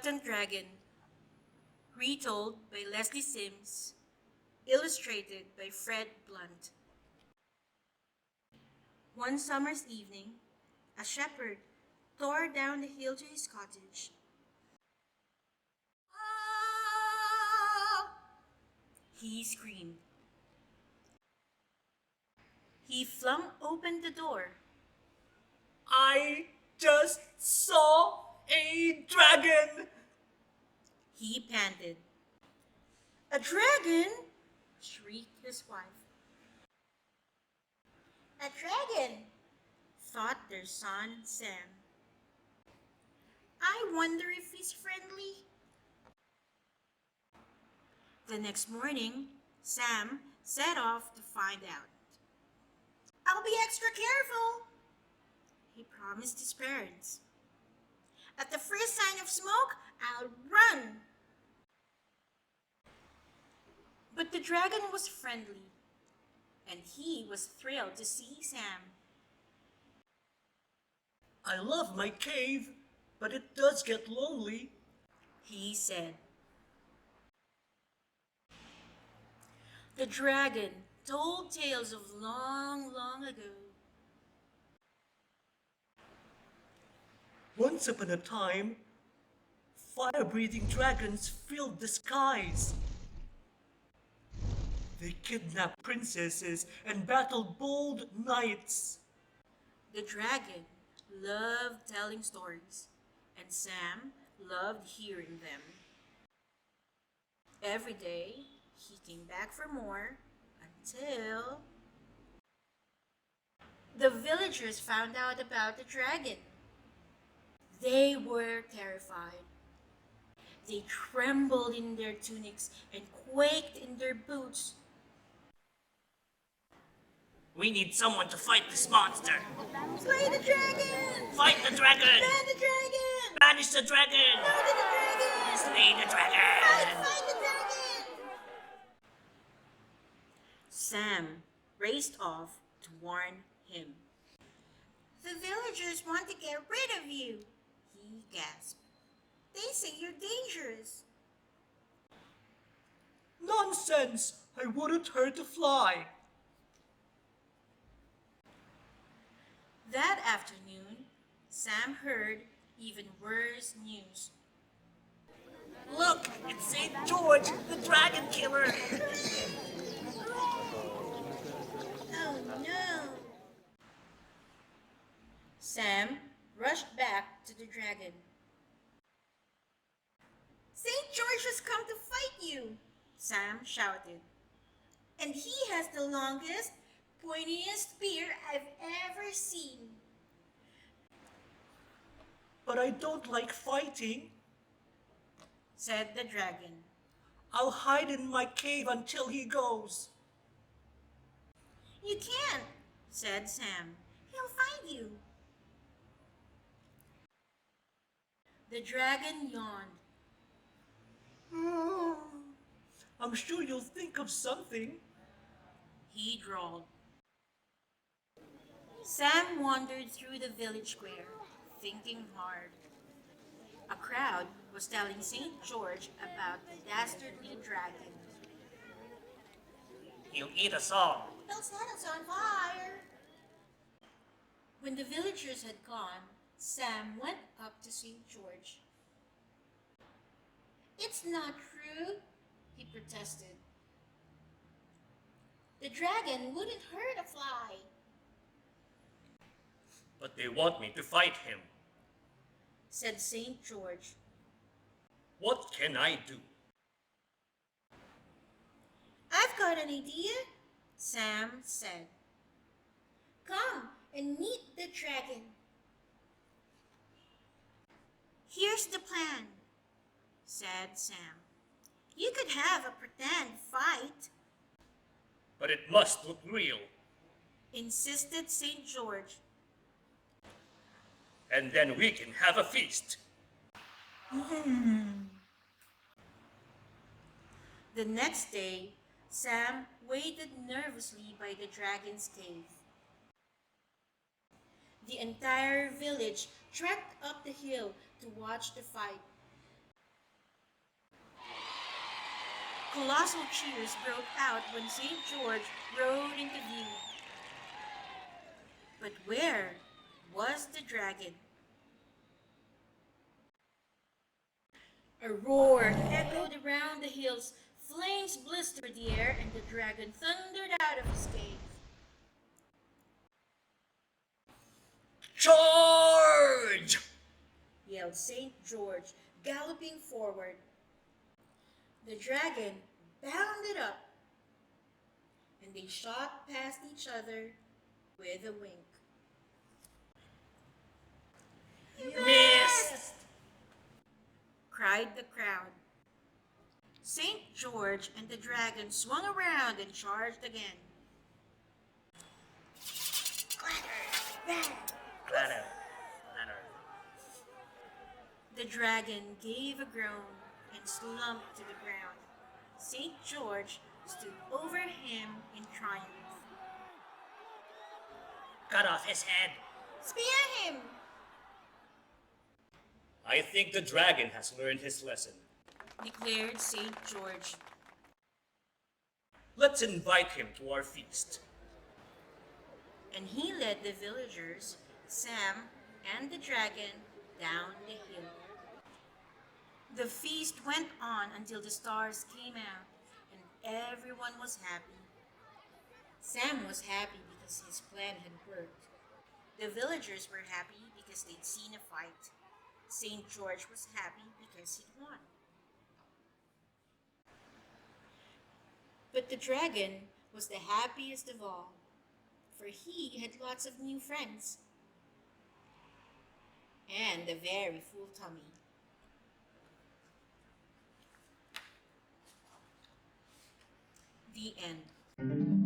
Reluctant Dragon, retold by Lesley Sims, illustrated by Fred Blunt. One summer's evening, a shepherd tore down the hill to his cottage. "Ah!" he screamed. He flung open the door. I just saw a dragon! He panted. "A dragon?" shrieked his wife. "A dragon," thought their son Sam. "I wonder if he's friendly." The next morning, Sam set off to find out. "I'll be extra careful," he promised his parents. "At the first sign of smoke, I'll run." But the dragon was friendly, and he was thrilled to see Sam. I love my cave, but it does get lonely, he said. The dragon told tales of long, long ago. Once upon a time, fire-breathing dragons filled the skies. They kidnapped princesses and battled bold knights. The dragon loved telling stories, and Sam loved hearing them. Every day, he came back for more until the villagers found out about the dragon. They were terrified. They trembled in their tunics and quaked in their boots. We need someone to fight this monster. Slay the dragon! Fight the dragon! Ban the dragon! Banish the dragon! Murder the dragon! Slay the dragon! Fight the dragon! Sam raced off to warn him. "The villagers want to get rid of you," he gasped. "They say you're dangerous." Nonsense! I wouldn't hurt a fly. That afternoon, Sam heard even worse news. Look, it's St. George, the dragon killer. Oh no! Sam rushed back to the dragon. "St. George has come to fight you," Sam shouted. "And he has the longest, pointiest spear I've ever seen." But I don't like fighting. Said the dragon. I'll hide in my cave until he goes. "You can't," said Sam. "He'll find you." The dragon yawned. I'm sure you'll think of something. He drawled. Sam wandered through the village square, thinking hard. A crowd was telling St. George about the dastardly dragon. He'll eat us all. "He'll set us on fire." When the villagers had gone, Sam went up to St. George. "It's not true," he protested. "The dragon wouldn't hurt a fly." But they want me to fight him. Said St. George. What can I do? "I've got an idea," Sam said. "Come and meet the dragon." "Here's the plan," said Sam. "You could have a pretend fight," But it must look real. insisted St. George. And then we can have a feast. The next day, Sam waited nervously by the dragon's cave. The entire village trekked up the hill to watch the fight. Colossal cheers broke out when St. George rode into view. But where was the dragon? A roar echoed around the hills, flames blistered the air, and the dragon thundered out of his cave. Charge! Yelled St. George, galloping forward. The dragon bounded up, and they shot past each other with a wink. Missed! Cried the crowd. St. George and the dragon swung around and charged again. Clatter, bang! Clatter, clatter. The dragon gave a groan and slumped to the ground. St. George stood over him in triumph. Cut off his head. Spear him! I think the dragon has learned his lesson. Declared St. George. Let's invite him to our feast. And he led the villagers, Sam and the dragon, down the hill. The feast went on until the stars came out, and everyone was happy. Sam was happy because his plan had worked. The villagers were happy because they'd seen a fight. St. George was happy because he'd won. But the dragon was the happiest of all, for he had lots of new friends and a very full tummy. The end.